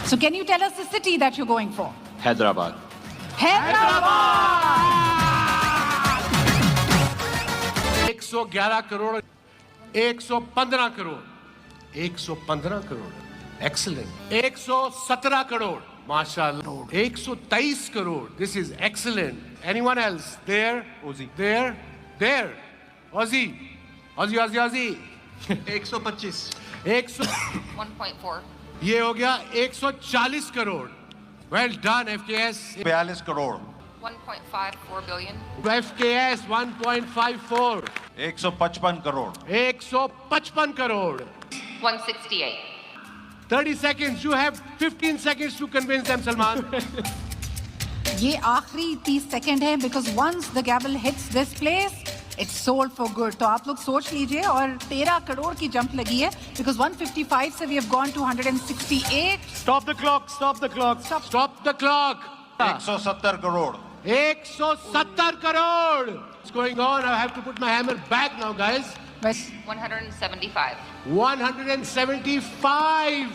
So can you tell us the city that you're going for? Hyderabad. Hyderabad! 111 crore 115 crore 115 crore excellent 117 crore माशाल्लाह 123 crore this is excellent anyone else there Ozzy. there Ozzy 125. 1.4. ये हो गया 140 crore well done FKS 42 crore. 1.54 billion. FKS 1.54 155 crore. 155 crore 168. 30 seconds you have 15 seconds to convince them Salman ये आखिरी 30 second है because once the gavel hits this place it's sold for good. तो आप लोग सोच लीजिए और 13 करोड़ की जंप लगी है because 155 से we have gone to 168. Stop the clock. Stop the clock. stop the clock 170 crore. 170 crore what's going on I have to put my hammer back now guys बस 175. 175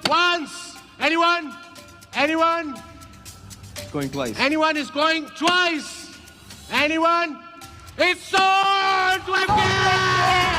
once anyone Going twice. anyone is going twice anyone it's sold to FKS